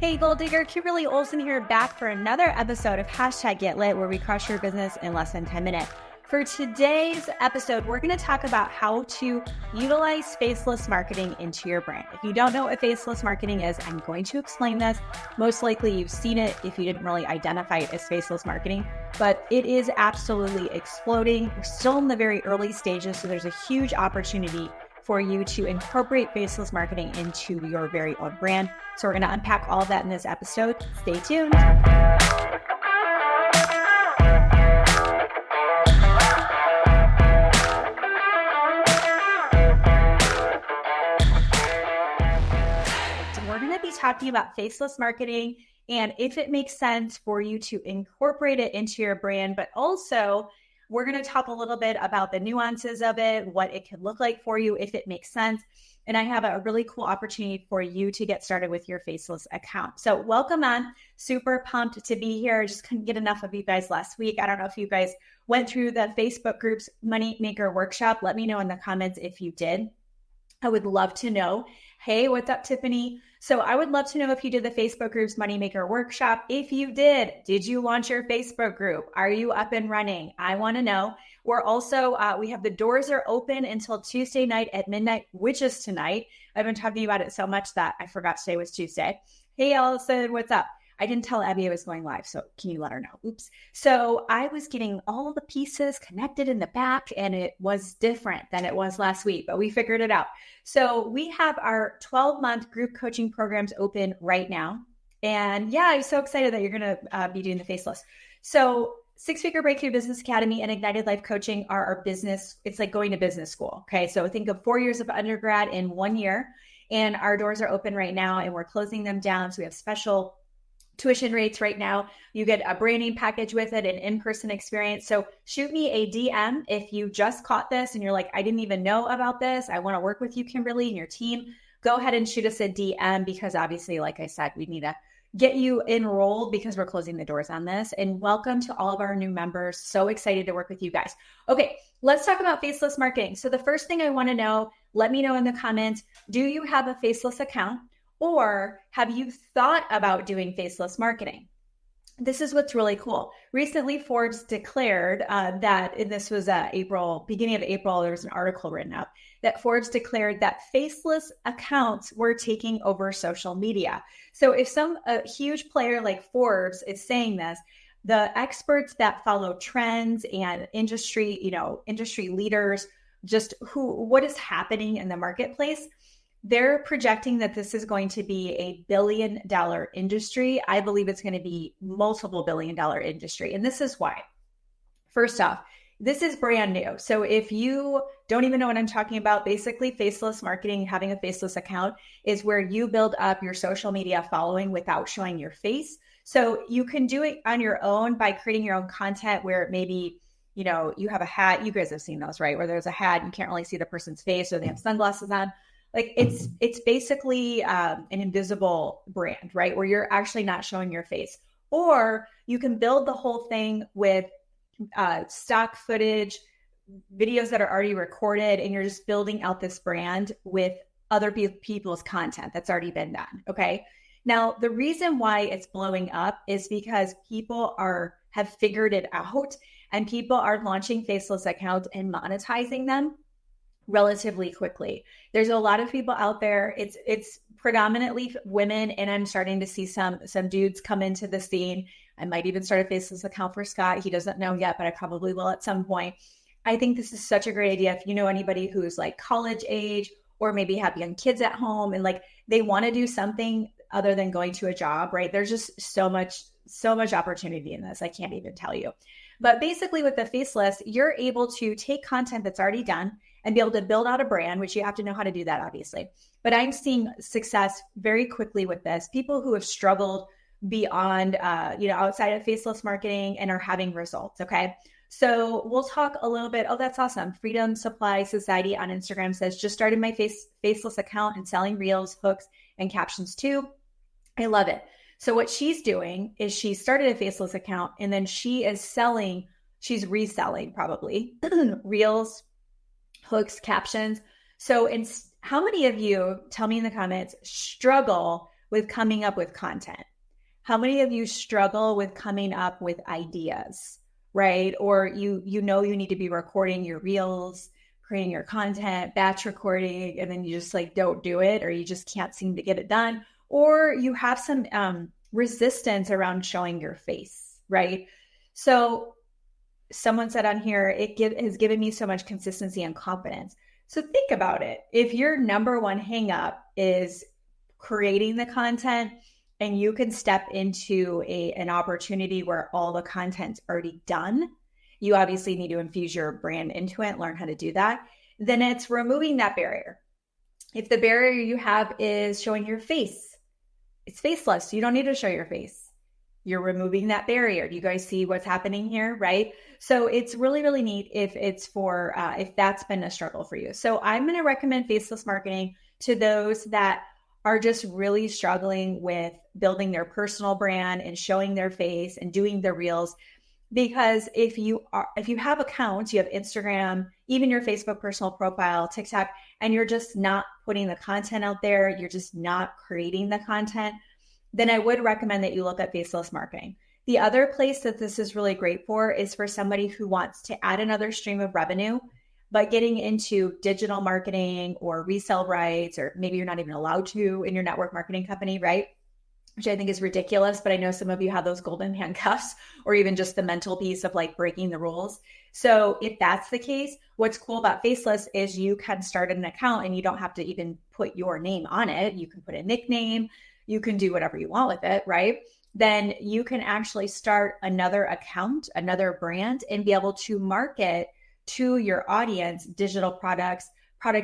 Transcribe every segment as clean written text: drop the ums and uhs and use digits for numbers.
Hey, Gold Digger, Kimberly Olsen here, back for another episode of #GetLit, where we crush your business in less than 10 minutes. For today's episode, we're going to talk about how to utilize faceless marketing into your brand. If you don't know what faceless marketing is, I'm going to explain this. Most likely you've seen it if you didn't really identify it as faceless marketing, but it is absolutely exploding. We're still in the very early stages, so there's a huge opportunity for you to incorporate faceless marketing into your very own brand. So we're going to unpack all of that in this episode. Stay tuned. We're going to be talking about faceless marketing and if it makes sense for you to incorporate it into your brand, but also we're going to talk a little bit about the nuances of it, what it can look like for you if it makes sense. And I have a really cool opportunity for you to get started with your faceless account. So welcome on. Super pumped to be here. Just couldn't get enough of you guys last week. I don't know if you guys went through the Facebook group's Money Maker workshop. Let me know in the comments if you did. I would love to know. Hey, what's up, Tiffany? So I would love to know if you did the Facebook group's Moneymaker workshop. If you did you launch your Facebook group? Are you up and running? I want to know. We're also, we have the doors are open until Tuesday night at midnight, which is tonight. I've been talking about it so much that I forgot today was Tuesday. Hey, Allison, what's up? I didn't tell Abby I was going live, so can you let her know? Oops. So I was getting all the pieces connected in the back, and it was different than it was last week, but we figured it out. So we have our 12-month group coaching programs open right now. And yeah, I'm so excited that you're going to be doing the faceless. So 6-Figure Breakthrough Business Academy and Ignited Life Coaching are our business. It's like going to business school. Okay. So think of 4 years of undergrad in 1 year, and our doors are open right now and we're closing them down. So we have special tuition rates right now. You get a branding package with it, an in-person experience. So shoot me a DM if you just caught this and you're like, I didn't even know about this. I want to work with you, Kimberly, and your team. Go ahead and shoot us a DM because obviously, like I said, we need to get you enrolled because we're closing the doors on this. And welcome to all of our new members. So excited to work with you guys. Okay, let's talk about faceless marketing. So the first thing I want to know, let me know in the comments, do you have a faceless account? Or have you thought about doing faceless marketing? This is what's really cool. Recently, Forbes declared that, and this was beginning of April, there was an article written up that Forbes declared that faceless accounts were taking over social media. So if a huge player like Forbes is saying this, the experts that follow trends and industry leaders, just what is happening in the marketplace, they're projecting that this is going to be a $1 billion industry. I believe it's going to be multiple $1 billion industry. And this is why. First off, this is brand new. So if you don't even know what I'm talking about, basically faceless marketing, having a faceless account is where you build up your social media following without showing your face. So you can do it on your own by creating your own content where maybe you have a hat. You guys have seen those, right? Where there's a hat, you can't really see the person's face or they have sunglasses on. Like it's basically an invisible brand, right? Where you're actually not showing your face. Or you can build the whole thing with stock footage, videos that are already recorded, and you're just building out this brand with other people's content that's already been done, okay? Now, the reason why it's blowing up is because people have figured it out, and people are launching faceless accounts and monetizing them relatively quickly. There's a lot of people out there. It's predominantly women, and I'm starting to see some dudes come into the scene. I might even start a faceless account for Scott. He doesn't know yet, but I probably will at some point. I think this is such a great idea. If you know anybody who's like college age or maybe have young kids at home and like they want to do something other than going to a job, right? There's just so much opportunity in this. I can't even tell you. But basically with the faceless, you're able to take content that's already done and be able to build out a brand, which you have to know how to do that, obviously. But I'm seeing success very quickly with this. People who have struggled beyond, outside of faceless marketing and are having results, okay? So we'll talk a little bit. Oh, that's awesome. Freedom Supply Society on Instagram says, just started my faceless account and selling reels, hooks, and captions too. I love it. So what she's doing is she started a faceless account and then she's reselling probably reels, hooks, captions. So how many of you, tell me in the comments, struggle with coming up with content? How many of you struggle with coming up with ideas, right? Or you know you need to be recording your reels, creating your content, batch recording, and then you just like don't do it, or you just can't seem to get it done, or you have some resistance around showing your face, right? So someone said on here, has given me so much consistency and confidence. So think about it. If your number one hang up is creating the content, and you can step into an opportunity where all the content's already done, you obviously need to infuse your brand into it, learn how to do that. Then it's removing that barrier. If the barrier you have is showing your face, it's faceless. So you don't need to show your face. You're removing that barrier. Do you guys see what's happening here, right? So it's really, really neat if it's for, if that's been a struggle for you. So I'm going to recommend faceless marketing to those that are just really struggling with building their personal brand and showing their face and doing the reels. Because if you have accounts, you have Instagram, even your Facebook personal profile, TikTok, and you're just not putting the content out there, you're just not creating the content, then I would recommend that you look at faceless marketing. The other place that this is really great for is for somebody who wants to add another stream of revenue, but getting into digital marketing or resell rights, or maybe you're not even allowed to in your network marketing company, right? Which I think is ridiculous, but I know some of you have those golden handcuffs, or even just the mental piece of like breaking the rules. So if that's the case, what's cool about Faceless is you can start an account and you don't have to even put your name on it. You can put a nickname, you can do whatever you want with it, right? Then you can actually start another account, another brand, and be able to market to your audience digital products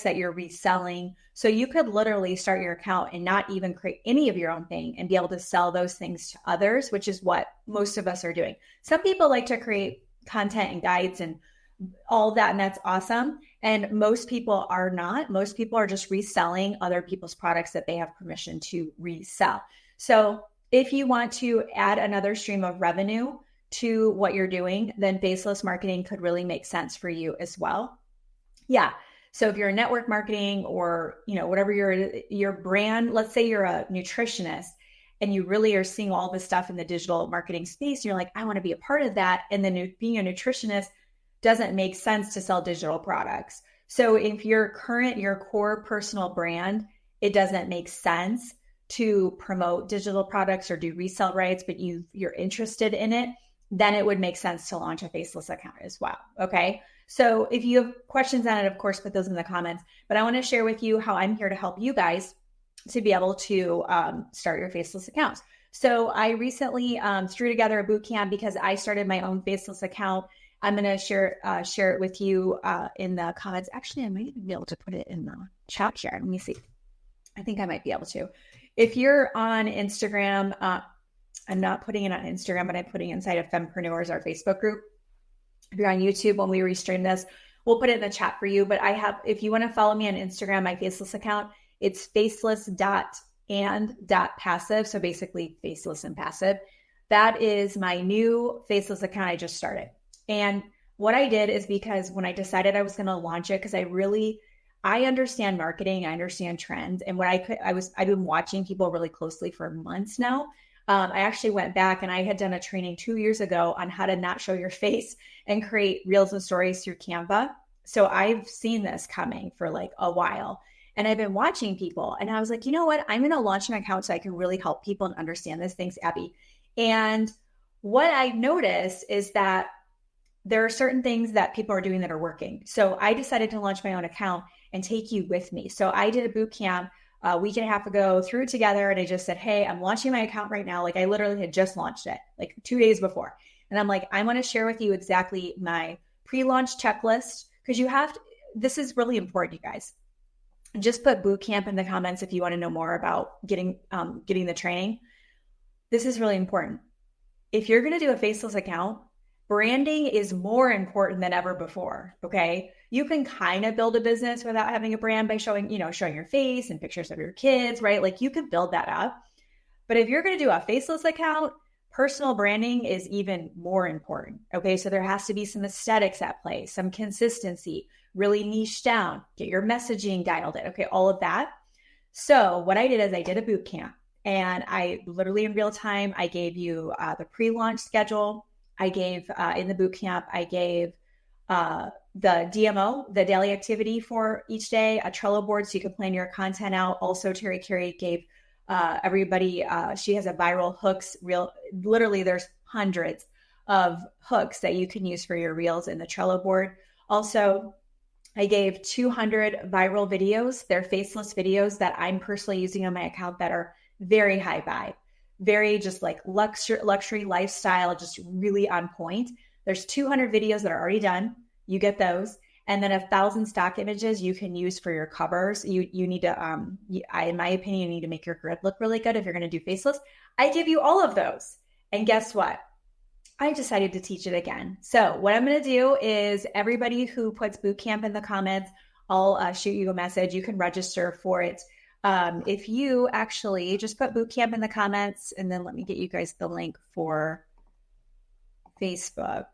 that you're reselling. So you could literally start your account and not even create any of your own thing and be able to sell those things to others, which is what most of us are doing. Some people like to create content and guides and all that, and that's awesome. And most people are not. Most people are just reselling other people's products that they have permission to resell. So if you want to add another stream of revenue to what you're doing, then faceless marketing could really make sense for you as well. Yeah. So if you're in network marketing, or, whatever your brand, let's say you're a nutritionist and you really are seeing all this stuff in the digital marketing space, and you're like, I want to be a part of that. And then being a nutritionist doesn't make sense to sell digital products. So if your core personal brand, it doesn't make sense to promote digital products or do resell rights, but you're interested in it, then it would make sense to launch a faceless account as well. Okay. So if you have questions on it, of course, put those in the comments, but I want to share with you how I'm here to help you guys to be able to start your faceless accounts. So I recently threw together a boot camp because I started my own faceless account. I'm going to share it with you in the comments. Actually, I might even be able to put it in the chat here. Let me see. I think I might be able to. If you're on Instagram, I'm not putting it on Instagram, but I'm putting it inside of Fempreneurs, our Facebook group. If you're on YouTube, when we restream this, we'll put it in the chat for you. But if you want to follow me on Instagram, my faceless account, it's faceless.and.passive. So basically faceless and passive. That is my new faceless account I just started. And what I did is, because when I decided I was going to launch it, because I understand marketing, I understand trends. And I've been watching people really closely for months now. I actually went back and I had done a training 2 years ago on how to not show your face and create reels and stories through Canva. So I've seen this coming for like a while, and I've been watching people, and I was like, you know what? I'm going to launch an account so I can really help people and understand this. Thanks, Abby. And what I noticed is that there are certain things that people are doing that are working. So I decided to launch my own account and take you with me. So I did a boot camp a week and a half ago, threw it together, and I just said, hey, I'm launching my account right now. Like I literally had just launched it like 2 days before. And I'm like, I want to share with you exactly my pre-launch checklist, because this is really important, you guys. Just put boot camp in the comments if you want to know more about getting the training. This is really important. If you're going to do a faceless account, branding is more important than ever before. Okay. You can kind of build a business without having a brand by showing your face and pictures of your kids, right? Like you can build that up. But if you're going to do a faceless account, personal branding is even more important. Okay. So there has to be some aesthetics at play, some consistency, really niche down, get your messaging dialed in. Okay. All of that. So what I did is I did a boot camp, And I literally in real time, I gave you the pre-launch schedule. I gave in the bootcamp, I gave the DMO, the daily activity for each day, a Trello board so you can plan your content out. Also, Terry Carey gave everybody, she has a viral hooks reel. Literally, there's hundreds of hooks that you can use for your reels in the Trello board. Also, I gave 200 viral videos. They're faceless videos that I'm personally using on my account that are very high vibe, very just like luxury lifestyle, just really on point. There's 200 videos that are already done. You get those. And then 1,000 stock images you can use for your covers. You need to, in my opinion, you need to make your grid look really good if you're going to do faceless. I give you all of those. And guess what? I decided to teach it again. So what I'm going to do is everybody who puts bootcamp in the comments, I'll shoot you a message. You can register for it. If you actually just put bootcamp in the comments, and then let me get you guys the link for Facebook.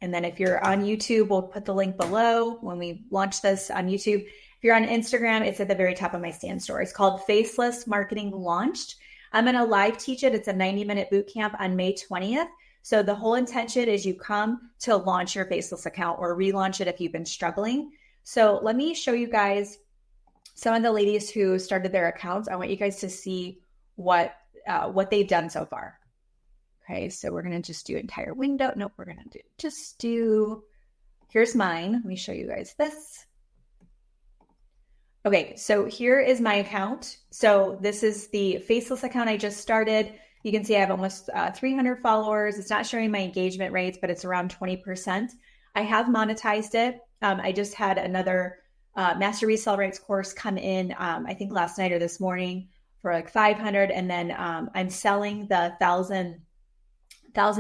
And then if you're on YouTube, we'll put the link below when we launch this on YouTube. If you're on Instagram, it's at the very top of my stand story. It's called Faceless Marketing Launched. I'm going to live teach it. It's a 90-minute bootcamp on May 20th. So the whole intention is you come to launch your faceless account or relaunch it if you've been struggling. So let me show you guys some of the ladies who started their accounts. I want you guys to see what they've done so far. Okay, so we're going to just do entire window. Nope, we're going to here's mine. Let me show you guys this. Okay, so here is my account. So this is the faceless account I just started. You can see I have almost 300 followers. It's not showing my engagement rates, but it's around 20%. I have monetized it. I just had another Master Resell Rights course come in, I think last night or this morning for like 500. And then I'm selling the 1,000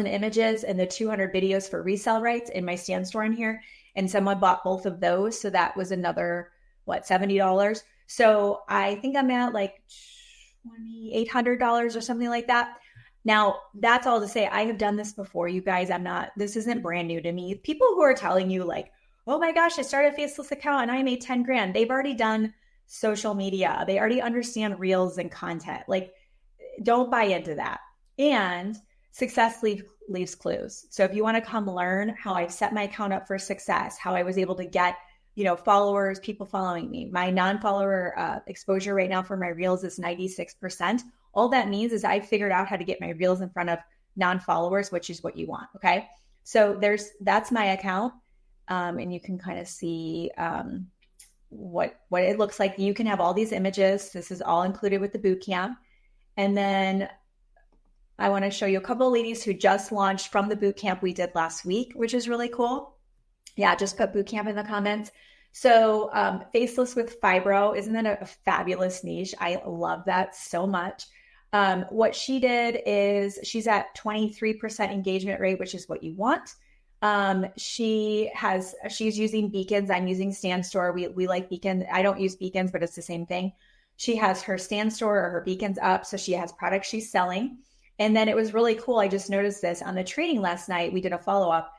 images and the 200 videos for resell rights in my stand store in here. And someone bought both of those. So that was another, $70. So I think I'm at like $2,800 or something like that. Now, that's all to say, I have done this before, you guys. This isn't brand new to me. People who are telling you like, oh my gosh, I started a faceless account and I made 10 grand. They've already done social media. They already understand reels and content. Like, don't buy into that. And success leaves clues. So if you want to come learn how I've set my account up for success, how I was able to get, followers, people following me, my non-follower exposure right now for my reels is 96%. All that means is I figured out how to get my reels in front of non-followers, which is what you want. Okay. So that's my account. And you can kind of see what it looks like. You can have all these images. This is all included with the bootcamp. And then I want to show you a couple of ladies who just launched from the bootcamp we did last week, which is really cool. Yeah, just put bootcamp in the comments. So faceless with fibro, isn't that a fabulous niche? I love that so much. What she did is she's at 23% engagement rate, which is what you want. She's using beacons. I'm using Stand Store. We like beacons. I don't use beacons, but it's the same thing. She has her Stand Store or her beacons up. So she has products she's selling. And then it was really cool. I just noticed this on the training last night. We did a follow-up.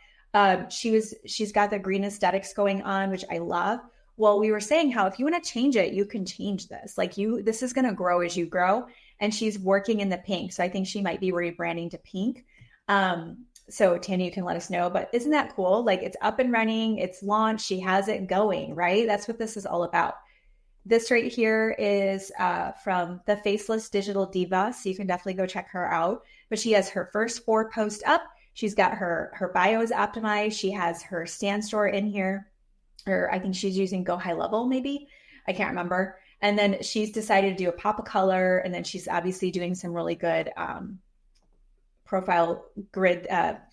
She's got the green aesthetics going on, which I love. Well, we were saying how if you want to change it, you can change this. This is going to grow as you grow. And she's working in the pink. So I think she might be rebranding to pink. So Tanya, you can let us know, but isn't that cool? Like, it's up and running, it's launched, she has it going, right? That's what this is all about. This right here is from the Faceless Digital Diva. So you can definitely go check her out, but she has her first 4 posts up. She's got her bios optimized. She has her Stand Store in here, or I think she's using Go High Level, maybe. I can't remember. And then she's decided to do a pop of color. And then she's obviously doing some really good profile grid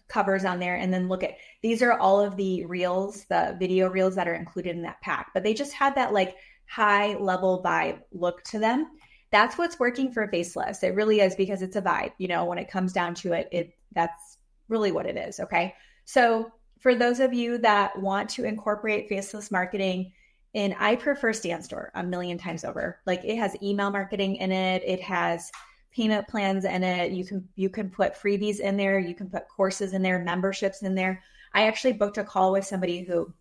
covers on there. And then look at, these are all of the reels, the video reels that are included in that pack, but they just had that like high level vibe look to them. That's what's working for Faceless. It really is, because it's a vibe, when it comes down to it, that's really what it is. Okay. So for those of you that want to incorporate faceless marketing, and I prefer Stand Store a million times over. Like, it has email marketing in it. It has payment plans in it. You can put freebies in there. You can put courses in there, memberships in there. I actually booked a call with somebody who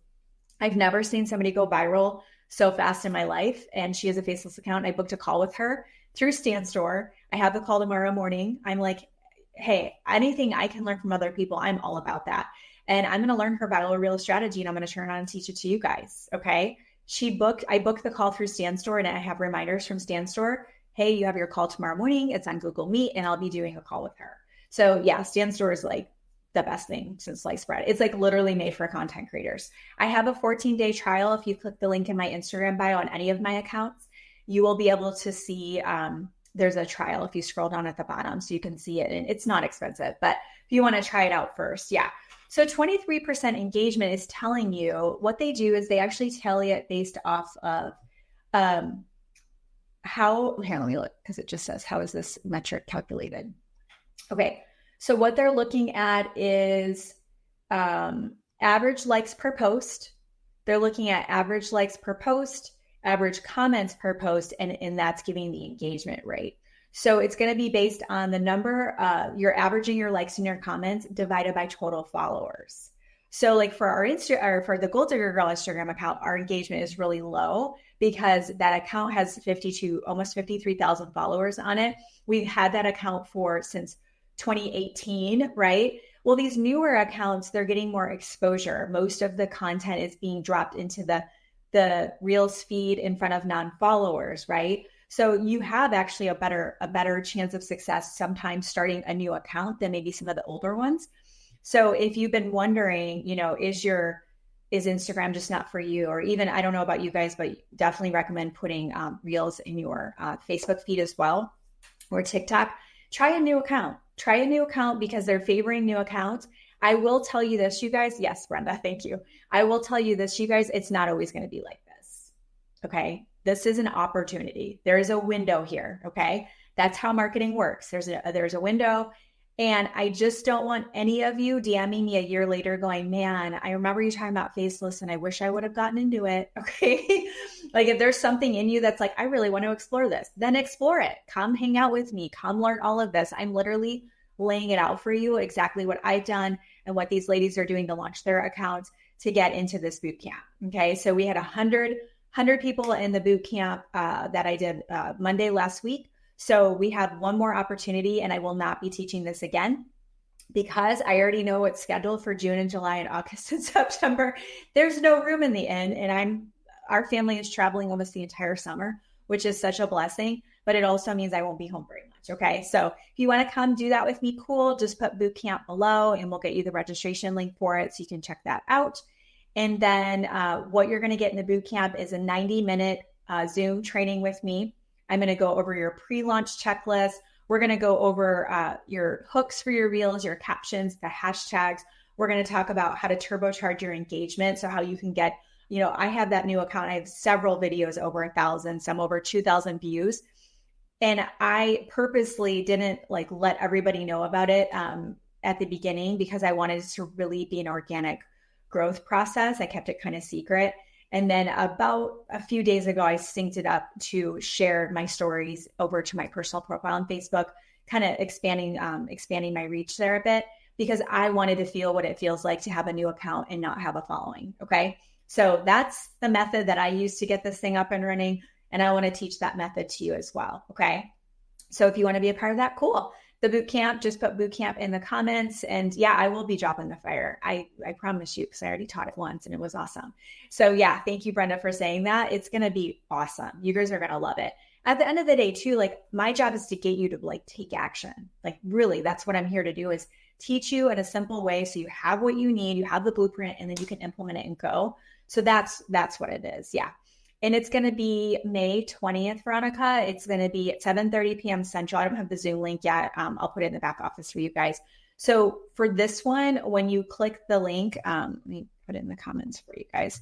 I've never seen somebody go viral so fast in my life. And she has a faceless account. I booked a call with her through Stand Store. I have the call tomorrow morning. I'm like, hey, anything I can learn from other people, I'm all about that. And I'm going to learn her viral reel strategy and I'm going to turn on and teach it to you guys. Okay. I booked the call through StanStore and I have reminders from StanStore. Hey, you have your call tomorrow morning. It's on Google Meet and I'll be doing a call with her. So yeah, StanStore is like the best thing since sliced bread. It's like literally made for content creators. I have a 14-day trial. If you click the link in my Instagram bio on any of my accounts, you will be able to see, there's a trial if you scroll down at the bottom so you can see it, and it's not expensive, but if you want to try it out first, yeah. So 23% engagement is telling you what they do is they actually tally it based off of let me look because it just says, how is this metric calculated? Okay. So what they're looking at is average likes per post. They're looking at average likes per post, average comments per post, and that's giving the engagement rate. So it's going to be based on the number, you're averaging your likes and your comments divided by total followers. So like for our for the Gold Digger Girl Instagram account, our engagement is really low because that account has almost 53,000 followers on it. We've had that account since 2018, right? Well, these newer accounts, they're getting more exposure. Most of the content is being dropped into the Reels feed in front of non-followers, right? So you have actually a better chance of success sometimes starting a new account than maybe some of the older ones. So if you've been wondering, is Instagram just not for you? Or even, I don't know about you guys, but definitely recommend putting Reels in your Facebook feed as well, or TikTok. Try a new account because they're favoring new accounts. I will tell you this, you guys. Yes, Brenda, thank you. I will tell you this, you guys, it's not always going to be like this. Okay. This is an opportunity. There is a window here. Okay. That's how marketing works. There's a window. And I just don't want any of you DMing me a year later going, man, I remember you talking about faceless and I wish I would have gotten into it. Okay. Like if there's something in you that's like, I really want to explore this, then explore it. Come hang out with me. Come learn all of this. I'm literally laying it out for you exactly what I've done and what these ladies are doing to launch their accounts to get into this boot camp. Okay. So we had 100 people in the boot camp that I did Monday last week. So we have one more opportunity and I will not be teaching this again because I already know what's scheduled for June and July and August and September. There's no room in the inn and our family is traveling almost the entire summer, which is such a blessing, but it also means I won't be home very much. Okay. So if you want to come do that with me, cool. Just put boot camp below and we'll get you the registration link for it so you can check that out. And then what you're going to get in the boot camp is a 90-minute Zoom training with me. I'm going to go over your pre-launch checklist. We're going to go over your hooks for your reels, your captions, the hashtags. We're going to talk about how to turbocharge your engagement. So how you can get, I have that new account. I have several videos over 1,000, some over 2,000 views. And I purposely didn't let everybody know about it at the beginning because I wanted it to really be an organic growth process. I kept it kind of secret. And then about a few days ago, I synced it up to share my stories over to my personal profile on Facebook, kind of expanding my reach there a bit because I wanted to feel what it feels like to have a new account and not have a following. Okay. So that's the method that I use to get this thing up and running. And I want to teach that method to you as well. Okay. So if you want to be a part of that, cool. The boot camp, just put boot camp in the comments. And yeah, I will be dropping the fire. I promise you, because I already taught it once and it was awesome. So yeah, thank you, Brenda, for saying that. It's going to be awesome. You guys are going to love it. At the end of the day too, my job is to get you to take action. Really, that's what I'm here to do is teach you in a simple way. So you have what you need, you have the blueprint, and then you can implement it and go. So that's what it is. Yeah. And it's going to be May 20th, Veronica. It's going to be at 7:30 p.m. Central. I don't have the Zoom link yet. I'll put it in the back office for you guys. So for this one, when you click the link, let me put it in the comments for you guys.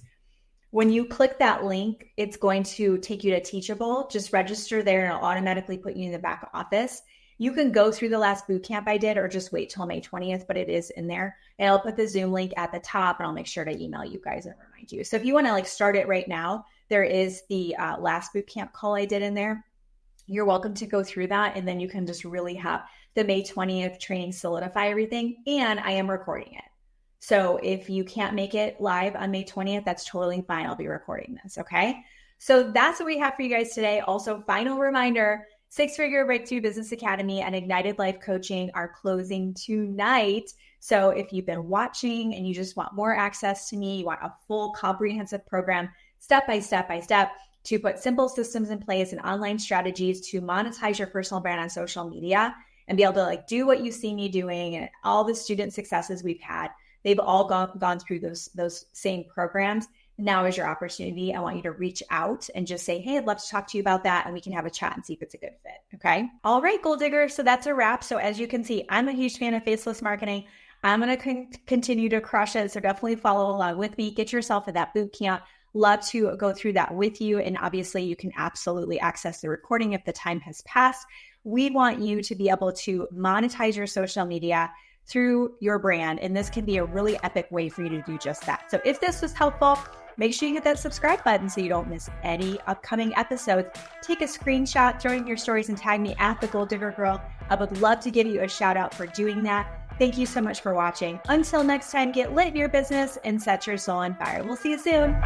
When you click that link, it's going to take you to Teachable. Just register there and it'll automatically put you in the back office. You can go through the last boot camp I did or just wait till May 20th, but it is in there. And I'll put the Zoom link at the top and I'll make sure to email you guys and remind you. So if you want to start it right now, there is the last boot camp call I did in there. You're welcome to go through that. And then you can just really have the May 20th training solidify everything. And I am recording it. So if you can't make it live on May 20th, that's totally fine. I'll be recording this. Okay. So that's what we have for you guys today. Also, final reminder, 6-Figure Breakthrough Business Academy and Ignited Life Coaching are closing tonight. So if you've been watching and you just want more access to me, you want a full comprehensive program, step by step to put simple systems in place and online strategies to monetize your personal brand on social media and be able to do what you see me doing, and all the student successes we've had, they've all gone through those same programs. Now is your opportunity. I want you to reach out and just say, hey, I'd love to talk to you about that, and we can have a chat and see if it's a good fit. Okay. All right, goal digger. So that's a wrap. So as you can see, I'm a huge fan of faceless marketing. I'm going to continue to crush it. So definitely follow along with me. Get yourself at that boot camp. Love to go through that with you. And obviously you can absolutely access the recording if the time has passed. We want you to be able to monetize your social media through your brand. And this can be a really epic way for you to do just that. So if this was helpful, make sure you hit that subscribe button so you don't miss any upcoming episodes. Take a screenshot, throw it in your stories, and tag me at the Gold Digger Girl. I would love to give you a shout out for doing that. Thank you so much for watching. Until next time, get lit in your business and set your soul on fire. We'll see you soon.